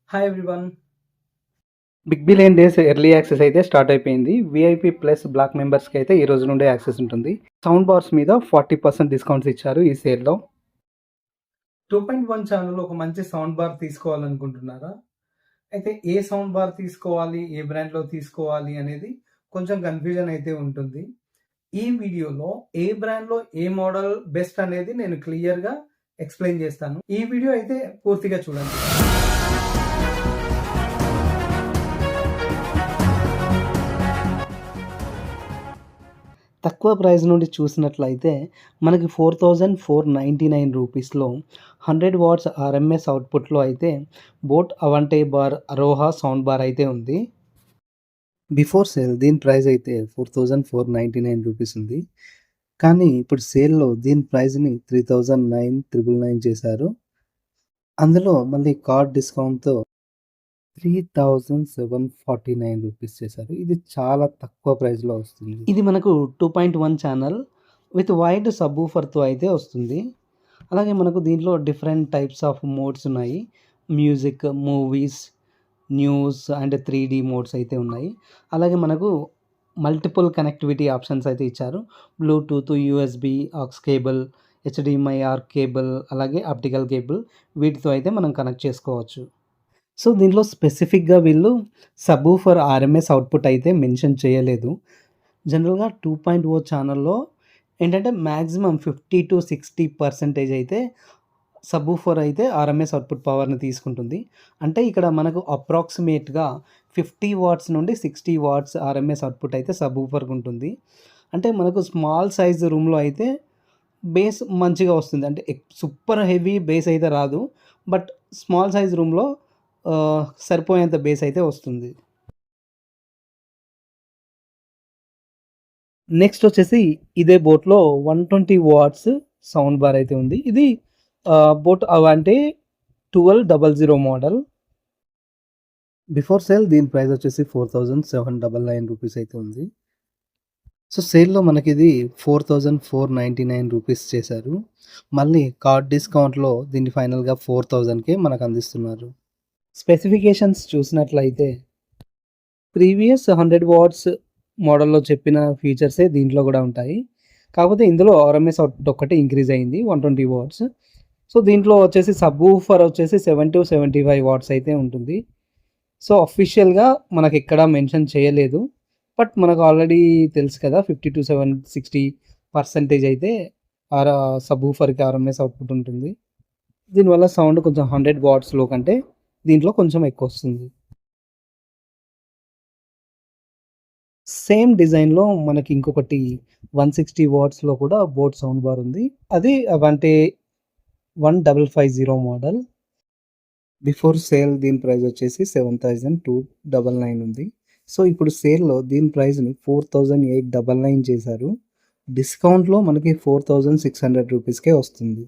Hi everyone. Big billion days early access అయితే start అయిపోయింది. VIP plus black మెంబర్స్కి అయితే ఈ రోజు నుండే యాక్సెస్ ఉంటుంది. సౌండ్ బార్స్ మీద 40% డిస్కౌంట్స్ ఇచ్చారు ఈ సేల్లో. 2.1 ఛానల్ ఒక మంచి సౌండ్ బార్ తీసుకోవాలనుకుంటున్నారా? అయితే ఏ సౌండ్ బార్ తీసుకోవాలి, ఏ బ్రాండ్లో తీసుకోవాలి అనేది కొంచెం కన్ఫ్యూజన్ అయితే ఉంటుంది. ఈ వీడియోలో ఏ బ్రాండ్లో ఏ మోడల్ బెస్ట్ అనేది నేను క్లియర్గా ఎక్స్ప్లెయిన్ చేస్తాను. ఈ వీడియో అయితే పూర్తిగా చూడండి. తక్కువ ప్రైస్ నుండి చూసినట్లయితే మనకి 4499 రూపీస్లో 100 వాట్స్ ఆర్ఎంఎస్ అవుట్పుట్లో అయితే బోట్ అవంటే బార్ అరోహా సౌండ్ బార్ అయితే ఉంది. బిఫోర్ సేల్ దీని ప్రైస్ అయితే 4499 రూపీస్ ఉంది. కానీ ఇప్పుడు సేల్లో దీని ప్రైస్ని 3999 చేశారు. అందులో మళ్ళీ కార్డ్ డిస్కౌంట్తో 3749 రూపీస్ చేశారు. ఇది చాలా తక్కువ ప్రైస్లో వస్తుంది. ఇది మనకు 2.1 ఛానల్ విత్ వైడ్ సబ్‌వూఫర్‌తో అయితే వస్తుంది. అలాగే మనకు దీంట్లో డిఫరెంట్ టైప్స్ ఆఫ్ మోడ్స్ ఉన్నాయి. Music, movies, news and 3D modes అయితే ఉన్నాయి. అలాగే మనకు మల్టిపుల్ కనెక్టివిటీ ఆప్షన్స్ అయితే ఇచ్చారు. Bluetooth, USB, aux cable, HDMI-are cable, అలాగే ఆప్టికల్ కేబుల్ వీటితో అయితే మనం కనెక్ట్ చేసుకోవచ్చు. సో, దీంట్లో స్పెసిఫిక్‌గా వీళ్ళు సబ్‌వూఫర్ ఆర్ఎంఎస్ అవుట్‌పుట్ అయితే మెన్షన్ చేయలేదు. జనరల్‌గా 2.0 ఛానల్‌లో ఏంటంటే మాక్సిమం 50-60% అయితే సబ్‌వూఫర్ అయితే ఆర్ఎంఎస్ అవుట్‌పుట్ పవర్‌ని తీసుకుంటుంది. అంటే ఇక్కడ మనకు అప్రాక్సిమేట్‌గా 50 వాట్స్ నుండి 60 వాట్స్ ఆర్ఎంఎస్ అవుట్‌పుట్ అయితే సబ్‌వూఫర్‌కి ఉంటుంది. అంటే మనకు స్మాల్ సైజ్ రూమ్‌లో అయితే బేస్ మంచిగా వస్తుంది. అంటే సూపర్ హెవీ బేస్ అయితే రాదు. బట్ స్మాల్ సైజ్ రూమ్‌లో సరిపోయేంత బేస్ అయితే వస్తుంది. నెక్స్ట్ వచ్చేసి ఇదే బోట్‌లో 120 వాట్స్ సౌండ్ బార్ అయితే ఉంది. ఇది బోట్ అవంటే 1200 మోడల్. బిఫోర్ సేల్ దీని ప్రైస్ వచ్చేసి 4799 రూపీస్ అయితే ఉంది. సో, సేల్‌లో మనకిది 4499 రూపీస్ చేశారు. మళ్ళీ కార్డ్ డిస్కౌంట్‌లో దీన్ని ఫైనల్‌గా 4000కే మనకు అందిస్తున్నారు. స్పెసిఫికేషన్స్ చూసినట్లయితే ప్రీవియస్ 100 వాట్స్ మోడల్‌లో చెప్పిన ఫీచర్సే దీంట్లో గూడా ఉంటాయి. కాకపోతే ఇందులో ఆర్ఎంఎస్ అవుట్‌పుట్ ఒక్కటే ఇంక్రీజ్ అయింది 120 వాట్స్. సో, దీంట్లో వచ్చేసి సబ్‌వూఫర్ వచ్చేసి 70-75 వాట్స్ అయితే ఉంటుంది. సో, అఫీషియల్‌గా మనకెక్కడ మెన్షన్ చేయలేదు. బట్ మనకు ఆల్రెడీ తెలుసు కదా! 50-60% అయితే సబ్‌వూఫర్‌కి ఆర్ఎంఎస్ అవుట్‌పుట్ ఉంటుంది. దీనివల్ల సౌండ్ కొంచెం 100 వాట్స్‌లో కంటే దీంట్లో కొంచెం ఎక్కువొస్తుంది. సేమ్ డిజైన్‌లో మనకి ఇంకొకటి 160 వాట్స్‌లో కూడా బోట్ సౌండ్ బార్ ఉంది. అది అవంటే 1550 మోడల్. బిఫోర్ సేల్ దీని ప్రైస్ వచ్చేసి 7299 ఉంది. సో, ఇప్పుడు సేల్‌లో దీని ప్రైస్‌ని 4899 చేశారు. డిస్కౌంట్‌లో మనకి 4600 రూపీస్‌కే వస్తుంది.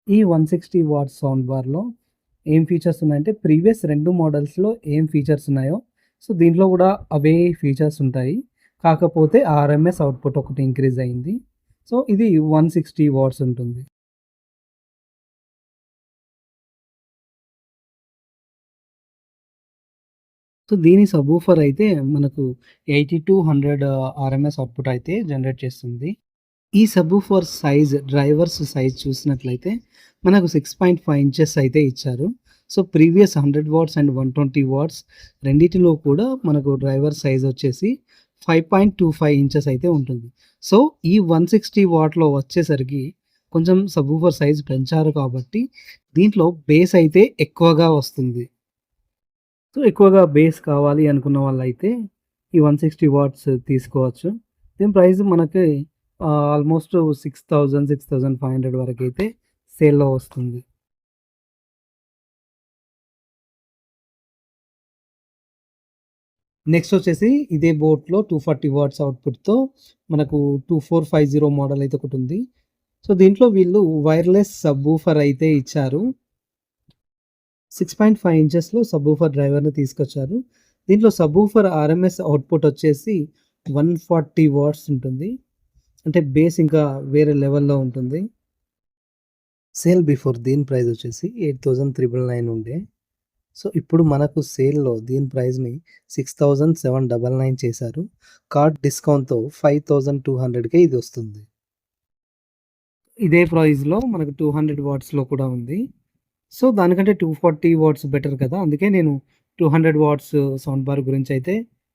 ఈ 160 వాట్స్ సౌండ్ బార్‌లో ఏం ఫీచర్స్ ఉన్నాయంటే ప్రీవియస్ 2 మోడల్స్‌లో ఏం ఫీచర్స్ ఉన్నాయో సో, దీంట్లో కూడా అవే ఫీచర్స్ ఉంటాయి. కాకపోతే ఆర్ఎంఎస్ అవుట్‌పుట్ ఒకటి ఇంక్రీజ్ అయింది. సో, ఇది 160 వాట్స్ ఉంటుంది. సో, దీని సబ్‌వూఫర్ అయితే మనకు 80-100 ఆర్ఎంఎస్ అవుట్‌పుట్ అయితే జనరేట్ చేస్తుంది. ఈ సబ్‌వూఫర్ సైజ్ డ్రైవర్స్ సైజ్ చూసినట్లయితే మనకు 6.5 ఇంచెస్ అయితే ఇచ్చారు. So, previous 100 watts and 120 watts రెండిటిలో కూడా మనకు డ్రైవర్ సైజ్ వచ్చేసి 5.25 ఇంచెస్ అయితే ఉంటుంది. సో, ఈ 160 వాట్‌లో వచ్చేసరికి కొంచెం సబ్‌వూఫర్ సైజ్ పెంచారు కాబట్టి దీంట్లో బేస్ అయితే ఎక్కువగా వస్తుంది. సో, ఎక్కువగా బేస్ కావాలి అనుకున్న వాళ్ళైతే ఈ 160 వాట్స్ తీసుకోవచ్చు. దీని ప్రైస్ మనకి ఆల్మోస్ట్ 6000, 6500 వరకైతే సేల్‌లో వస్తుంది. నెక్స్ట్ వచ్చేసి ఇదే బోట్‌లో 240 వాట్స్ అవుట్‌పుట్‌తో మనకు 2450 మోడల్ అయితే ఒకటుంది. సో, దీంట్లో వీళ్ళు వైర్‌లెస్ సబ్‌వూఫర్ అయితే ఇచ్చారు. 6.5 ఇంచెస్‌లో సబ్‌వూఫర్ డ్రైవర్‌ని తీసుకొచ్చారు. దీంట్లో సబ్‌వూఫర్ ఆర్ఎంఎస్ అవుట్‌పుట్ వచ్చేసి 140 వాట్స్ ఉంటుంది. అంటే బేస్ ఇంకా వేరే లెవెల్‌లో ఉంటుంది. సేల్ బిఫోర్ దీని ప్రైస్ వచ్చేసి 8999 ఉండే. సో, ఇప్పుడు మనకు సేల్‌లో దీని ప్రైస్‌ని 6,799 చేశారు. కార్డ్ డిస్కౌంట్‌తో 5,200కే ఇదొస్తుంది. ఇదే ప్రైస్‌లో మనకు 200 వాట్స్‌లో కూడా ఉంది. సో, దానికంటే 240 వాట్స్ బెటర్ కదా! అందుకే నేను 200 వాట్స్ సౌండ్ బార్ గురించయితే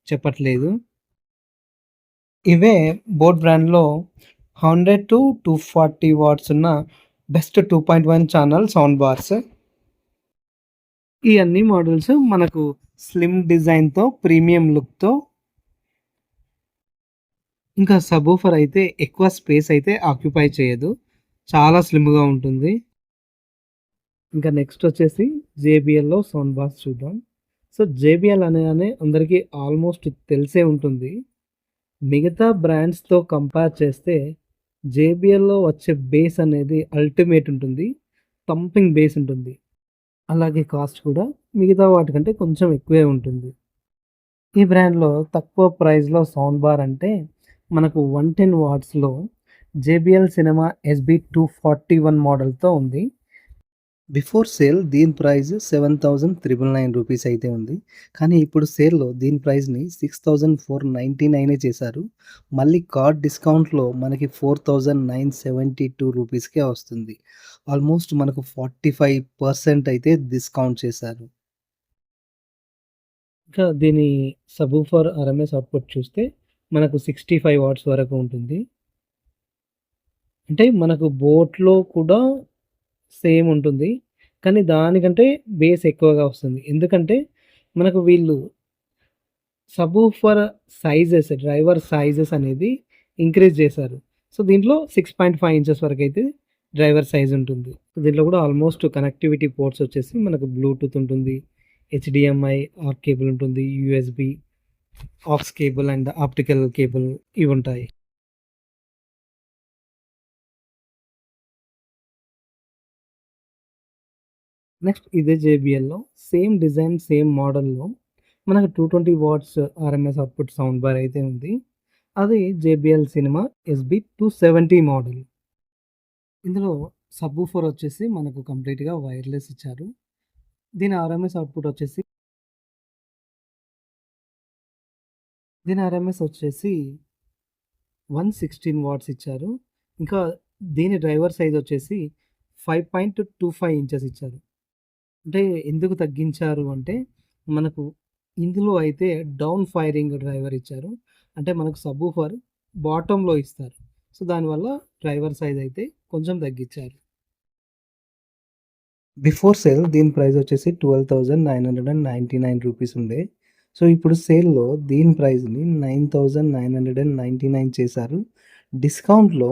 చెప్పట్లేదు. ఇవే బోట్ బ్రాండ్‌లో 100-240 వాట్స్ ఉన్న బెస్ట్ 2.1 ఛానల్ సౌండ్ బార్స్. ఈ అన్ని మోడల్స్ మనకు స్లిమ్ డిజైన్‌తో, ప్రీమియం లుక్‌తో ఇంకా సబూఫర్ అయితే ఎక్కువ స్పేస్ అయితే ఆక్యుపై చేయదు. చాలా స్లిమ్‌గా ఉంటుంది. ఇంకా నెక్స్ట్ వచ్చేసి జేబీఎల్‌లో సౌండ్ బార్స్ చూద్దాం. సో, జేబీఎల్ అనగానే అందరికీ ఆల్మోస్ట్ తెలిసే ఉంటుంది. మిగతా బ్రాండ్స్‌తో కంపేర్ చేస్తే జేబీఎల్‌లో వచ్చే బేస్ అనేది అల్టిమేట్ ఉంటుంది. థంపింగ్ బేస్ ఉంటుంది. అలాగే కాస్ట్ కూడా మిగతా వాటికంటే కొంచెం ఎక్కువే ఉంటుంది. ఈ బ్రాండ్‌లో తక్కువ ప్రైస్‌లో సౌండ్ బార్ అంటే మనకు 110 వాట్స్‌లో జేబీఎల్ సినిమా ఎస్‌బీ 241 మోడల్‌తో ఉంది. బిఫోర్ సేల్ దీని ప్రైస్ 7,999 రూపీస్ అయితే ఉంది. కానీ ఇప్పుడు సేల్‌లో దీని ప్రైస్‌ని 6,499 చేశారు. మళ్ళీ కార్డ్ డిస్కౌంట్‌లో మనకి 4,972 రూపీస్‌కే వస్తుంది. ఆల్మోస్ట్ మనకు 45% అయితే డిస్కౌంట్ చేశారు. ఇంకా దీని సబూఫర్ ఆర్ఎంఎస్ అవుట్‌పుట్ చూస్తే మనకు 65 వాట్స్ వరకు ఉంటుంది. అంటే మనకు బోట్‌లో కూడా సేమ్ ఉంటుంది. కానీ దానికంటే బేస్ ఎక్కువగా వస్తుంది. ఎందుకంటే మనకు వీళ్ళు సబూఫర్ సైజెస్, డ్రైవర్ సైజెస్ అనేది ఇంక్రీజ్ చేశారు. సో, దీంట్లో 6.5 ఇంచెస్ వరకైతే డ్రైవర్ సైజ్ ఉంటుంది. దీంట్లో కూడా ఆల్మోస్ట్ కనెక్టివిటీ పోర్ట్స్ వచ్చేసి మనకు బ్లూటూత్ ఉంటుంది. హెచ్‌డీఎంఐ ఆర్క్ కేబుల్ ఉంటుంది. USB, aux cable and optical cable ఇవుంటాయి. నెక్స్ట్ ఇదే జేబీఎల్‌లో సేమ్ డిజైన్, సేమ్ మోడల్‌లో మనకు 220 watts RMS output sound bar అయితే ఉంది. అది జేబీఎల్ సినిమా ఎస్‌బీ 270 మోడల్. ఇందులో సబ్‌వూఫర్ వచ్చేసి మనకు కంప్లీట్‌గా వైర్‌లెస్ ఇచ్చారు. దీని ఆర్ఎంఎస్ అవుట్‌పుట్ వచ్చేసి దీని ఆర్ఎంఎస్ వచ్చేసి 116 వాట్స్ ఇచ్చారు. ఇంకా దీని డ్రైవర్ సైజ్ వచ్చేసి 5.25 ఇంచెస్ ఇచ్చారు. అంటే ఎందుకు తగ్గించారు అంటే, మనకు ఇందులో అయితే డౌన్ ఫైరింగ్ డ్రైవర్ ఇచ్చారు. అంటే మనకు సబ్‌వూఫర్ బాటమ్‌లో ఇస్తారు. సో, దానివల్ల డ్రైవర్ సైజ్ అయితే కొంచెం తగ్గించారు. బిఫోర్ సేల్ దీని ప్రైస్ వచ్చేసి 12,999 రూపీస్ ఉండే. సో, ఇప్పుడు సేల్‌లో దీని ప్రైస్‌ని 9,999 చేశారు. డిస్కౌంట్‌లో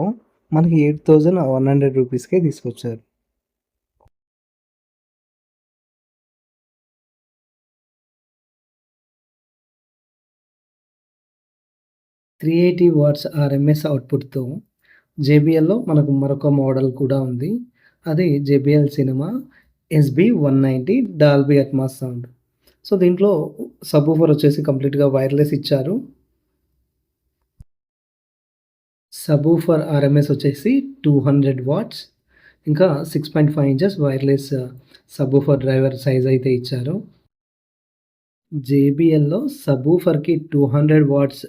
మనకి 8,100 రూపీస్‌కే తీసుకొచ్చారు. 380 వాట్స్ ఆర్ఎంఎస్ అవుట్‌పుట్‌తో జేబీఎల్‌లో మనకు మరొక మోడల్ కూడా ఉంది. అది JBL cinema SB 190 Dolby Atmos sound. So, దీంట్లో సబ్‌వూఫర్ వచ్చేసి కంప్లీట్‌గా వైర్‌లెస్ ఇచ్చారు. సబ్‌వూఫర్ ఆర్ఎంఎస్ వచ్చేసి 200 వాట్స్. ఇంకా 6.5 inches wireless subwoofer driver size అయితే ఇచ్చారు. జేబీఎల్‌లో సబ్‌వూఫర్‌కి 200 వాట్స్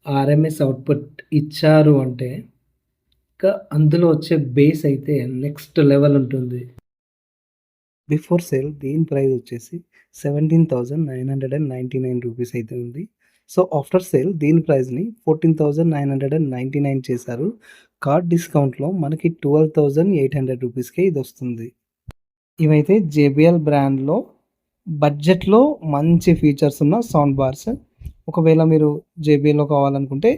ఆర్ఎంఎస్ అవుట్‌పుట్ ఇచ్చారు అంటే, ఇంకా అందులో వచ్చే బేస్ అయితే నెక్స్ట్ లెవెల్ ఉంటుంది. బిఫోర్ సేల్ దీని ప్రైస్ వచ్చేసి 17,999 రూపీస్ అయితే ఉంది. సో, ఆఫ్టర్ సేల్ దీని ప్రైస్‌ని 14,999 చేశారు. కార్డ్ డిస్కౌంట్‌లో మనకి 12,800 రూపీస్‌కే ఇదొస్తుంది. ఇవైతే జేబీఎల్ బ్రాండ్‌లో బడ్జెట్‌లో మంచి ఫీచర్స్ ఉన్న సౌండ్ బార్స్. ఒకవేళ మీరు జేబీఎల్‌లో కావాలనుకుంటే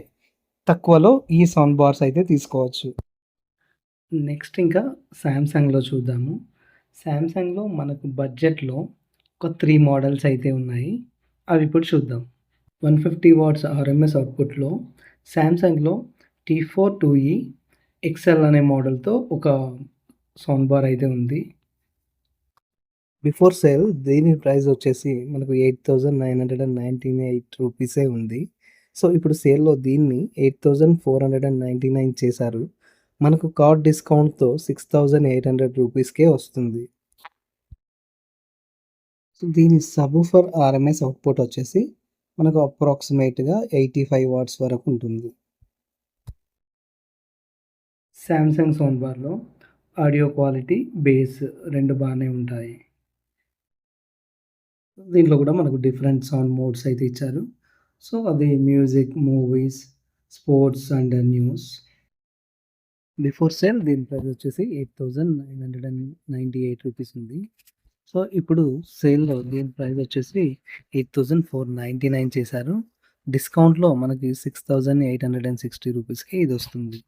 తక్కువలో ఈ సౌండ్ బార్స్ అయితే తీసుకోవచ్చు. నెక్స్ట్ ఇంకా సామ్‌సంగ్‌లో చూద్దాము. సామ్‌సంగ్‌లో మనకు బడ్జెట్‌లో ఒక 3 మోడల్స్ అయితే ఉన్నాయి. అవి ఇప్పుడు చూద్దాం. 150 వాట్స్ ఆర్ఎంఎస్ అవుట్‌పుట్‌లో సామ్‌సంగ్‌లో టీ4 2ఈ ఎక్స్ఎల్ అనే మోడల్‌తో ఒక సౌండ్ బార్ అయితే ఉంది. బిఫోర్ సేల్ దీని ప్రైస్ వచ్చేసి మనకు 8,998 రూపీసే ఉంది. సో, ఇప్పుడు సేల్‌లో దీన్ని 8,499 చేశారు. మనకు కార్డ్ డిస్కౌంట్‌తో 6,800 రూపీస్‌కే వస్తుంది. దీని సబూఫర్ ఆర్ఎంఎస్ అవుట్‌పుట్ వచ్చేసి మనకు అప్రాక్సిమేట్‌గా 85 వాట్స్ వరకు ఉంటుంది. సామ్‌సంగ్ సౌండ్ బార్‌లో ఆడియో క్వాలిటీ, బేస్ 2 బానే ఉంటాయి. దీంట్లో కూడా మనకు డిఫరెంట్ సౌండ్ మోడ్స్ అయితే ఇచ్చారు. సో, అది music, movies, sports and news. Before sale దీని ప్రైస్ వచ్చేసి 8,998 రూపీస్ ఉంది. సో, ఇప్పుడు సేల్‌లో దీని ప్రైస్ వచ్చేసి 8,499 చేశారు. డిస్కౌంట్‌లో మనకి 6,860 రూపీస్‌కి ఇదొస్తుంది.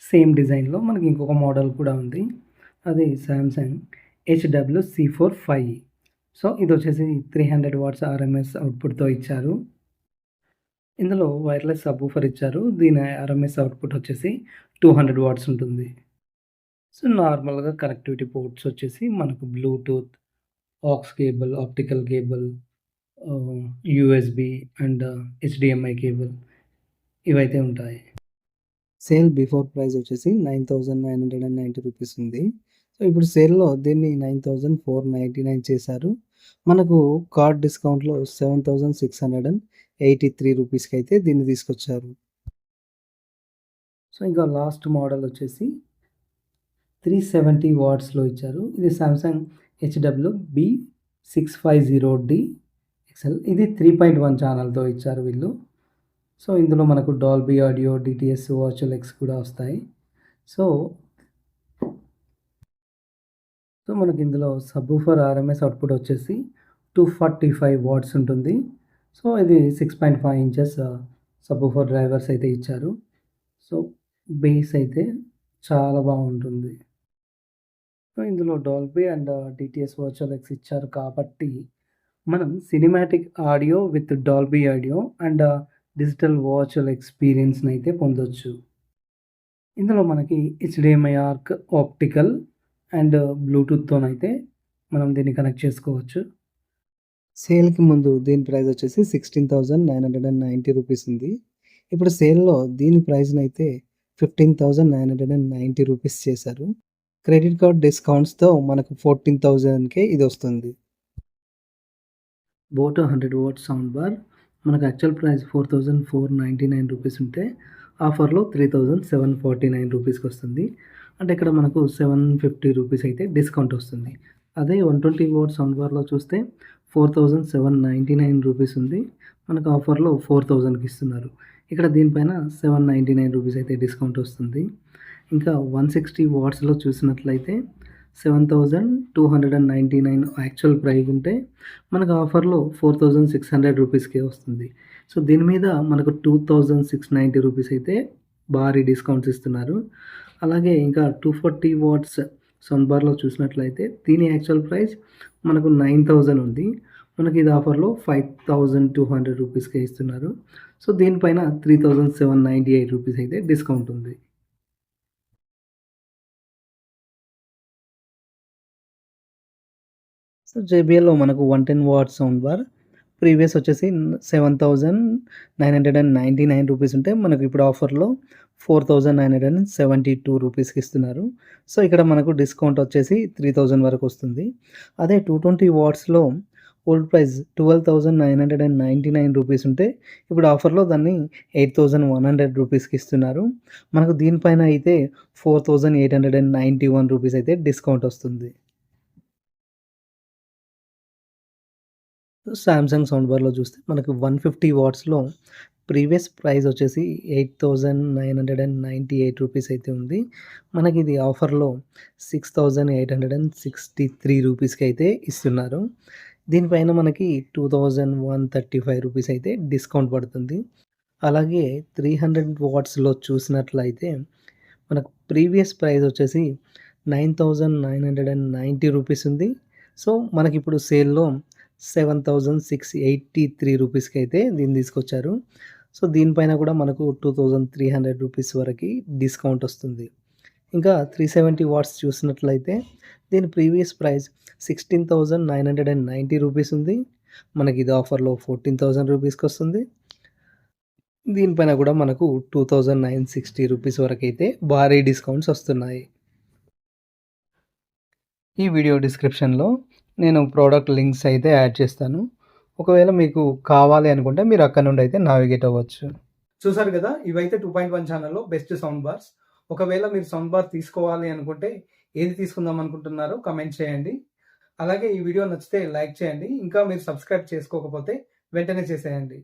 సేమ్ డిజైన్‌లో మనకి ఇంకొక మోడల్ కూడా ఉంది. అది సామ్‌సంగ్ HWC4 5. సో, ఇదొచ్చేసి 300 వాట్స్ ఆర్ఎంఎస్ అవుట్‌పుట్‌తో ఇచ్చారు. ఇందులో వైర్‌లెస్ సబ్‌వూఫర్ ఇచ్చారు. దీని ఆర్ఎంఎస్ అవుట్‌పుట్ వచ్చేసి 200 వాట్స్ ఉంటుంది. సో, నార్మల్‌గా కనెక్టివిటీ పోర్ట్స్ వచ్చేసి మనకు Bluetooth, aux cable, optical cable, USB and HDMI cable ఇవైతే ఉంటాయి. సేల్ బిఫోర్ ప్రైస్ వచ్చేసి 9,990 రూపీస్ ఉంది. సో, ఇప్పుడు సేల్‌లో దీన్ని 9,499 చేశారు. మనకు కార్డ్ డిస్కౌంట్‌లో 7,683 రూపీస్‌కైతే దీన్ని తీసుకొచ్చారు. సో, ఇంకా లాస్ట్ మోడల్ వచ్చేసి 370 వాట్స్‌లో ఇచ్చారు. ఇది సామ్‌సంగ్ HWB650D ఎక్స్ఎల్. ఇది 3.1 ఛానెల్‌తో ఇచ్చారు వీళ్ళు. సో, ఇందులో మనకు Dolby audio, DTS, virtual X కూడా వస్తాయి. సో, మనకి ఇందులో సబ్‌వూఫర్ ఆర్ఎంఎస్ అవుట్‌పుట్ వచ్చేసి 245 వాట్స్ ఉంటుంది. సో, ఇది 6.5 ఇంచెస్ సబ్‌వూఫర్ డ్రైవర్స్ అయితే ఇచ్చారు. సో, బేస్ అయితే చాలా బాగుంటుంది. సో, ఇందులో Dolby and DTS virtual X ఇచ్చారు కాబట్టి మనం cinematic audio with Dolby audio and digital virtual ఎక్స్‌పీరియన్స్‌ని అయితే పొందొచ్చు. ఇందులో మనకి హెచ్‌డీఎంఐ ఆర్క్, ఆప్టికల్ అండ్ బ్లూటూత్‌తోనైతే మనం దీన్ని కనెక్ట్ చేసుకోవచ్చు. సేల్‌కి ముందు దీని ప్రైస్ వచ్చేసి 16,990 రూపీస్ ఉంది. ఇప్పుడు సేల్‌లో దీని ప్రైస్‌నైతే 15,990 రూపీస్ చేశారు. క్రెడిట్ కార్డ్ డిస్కౌంట్స్‌తో మనకు 14,000కే ఇదొస్తుంది. బోట్ 100 వాట్స్ సౌండ్ బార్ మనకు యాక్చువల్ ప్రైస్ 4,499 రూపీస్ ఉంటే ఆఫర్‌లో 3,749 రూపీస్‌కి వస్తుంది. అంటే ఇక్కడ మనకు 750 రూపీస్ అయితే డిస్కౌంట్ వస్తుంది. అదే 120 వాట్స్ సౌండ్ బార్‌లో చూస్తే 4,799 రూపీస్ ఉంది. మనకు ఆఫర్‌లో 4,000కి ఇస్తున్నారు. ఇక్కడ దీనిపైన 799 రూపీస్ అయితే డిస్కౌంట్ వస్తుంది. ఇంకా 160 వాట్స్‌లో చూసినట్లయితే 7,299 యాక్చువల్ ప్రైస్ ఉంటే మనకు ఆఫర్‌లో 4,600 రూపీస్‌కే వస్తుంది. సో, దీని మీద మనకు 2,690 రూపీస్ అయితే భారీ డిస్కౌంట్స్ ఇస్తున్నారు. అలాగే ఇంకా 240 వాట్స్ సౌండ్ బార్‌లో చూసినట్లయితే దీని యాక్చువల్ ప్రైస్ మనకు 9,000 ఉంది. మనకి ఇది ఆఫర్‌లో 5,200 రూపీస్‌కే ఇస్తున్నారు. సో, దీనిపైన 3,798 రూపీస్ అయితే డిస్కౌంట్ ఉంది. సో, జేబీఎల్‌లో మనకు 110 వాట్స్ సౌండ్ బార్ ప్రీవియస్ వచ్చేసి 7,999 రూపీస్ ఉంటే మనకు ఇప్పుడు ఆఫర్‌లో 4,972 రూపీస్‌కి ఇస్తున్నారు. సో, ఇక్కడ మనకు డిస్కౌంట్ వచ్చేసి 3,000 వరకు వస్తుంది. అదే 220 వాట్స్‌లో ఓల్డ్ ప్రైస్ 12,999 రూపీస్ ఉంటే ఇప్పుడు ఆఫర్‌లో దాన్ని 8,100 రూపీస్‌కి ఇస్తున్నారు. మనకు దీనిపైన అయితే 4,891 రూపీస్ అయితే డిస్కౌంట్ వస్తుంది. సామ్‌సంగ్ సౌండ్ బార్‌లో చూస్తే మనకు 150 వాట్స్‌లో ప్రీవియస్ ప్రైస్ వచ్చేసి 8,998 రూపీస్ అయితే ఉంది. మనకి ఇది ఆఫర్‌లో 6,863 రూపీస్‌కి అయితే ఇస్తున్నారు. దీనిపైన మనకి 2,135 రూపీస్ అయితే డిస్కౌంట్ పడుతుంది. అలాగే 300 వాట్స్‌లో చూసినట్లయితే మనకు ప్రీవియస్ ప్రైస్ వచ్చేసి 9,990 రూపీస్ ఉంది. సో, మనకిప్పుడు సేల్‌లో 7,683 రూపీస్‌కి అయితే దీన్ని తీసుకొచ్చారు. సో, దీనిపైన కూడా మనకు 2,300 రూపీస్ వరకి డిస్కౌంట్ వస్తుంది. ఇంకా 370 వాట్స్ చూసినట్లయితే దీని ప్రీవియస్ ప్రైస్ 16,990 రూపీస్ ఉంది. మనకి ఇది ఆఫర్‌లో 14,000 రూపీస్‌కి వస్తుంది. దీనిపైన కూడా మనకు 2,960 రూపీస్ వరకైతే భారీ డిస్కౌంట్స్ వస్తున్నాయి. ఈ వీడియో డిస్క్రిప్షన్‌లో నేను ప్రోడక్ట్ లింక్స్ అయితే యాడ్ చేస్తాను. ఒకవేళ మీకు కావాలి అనుకుంటే మీరు అక్కడి నుండి అయితే నావిగేట్ అవ్వచ్చు. చూసారు కదా! ఇవైతే 2.1 ఛానెల్‌లో బెస్ట్ సౌండ్ బార్స్. ఒకవేళ మీరు సౌండ్ బార్ తీసుకోవాలి అనుకుంటే ఏది తీసుకుందాం అనుకుంటున్నారో కామెంట్ చేయండి. అలాగే ఈ వీడియో నచ్చితే లైక్ చేయండి. ఇంకా మీరు సబ్స్క్రైబ్ చేసుకోకపోతే వెంటనే చేసేయండి.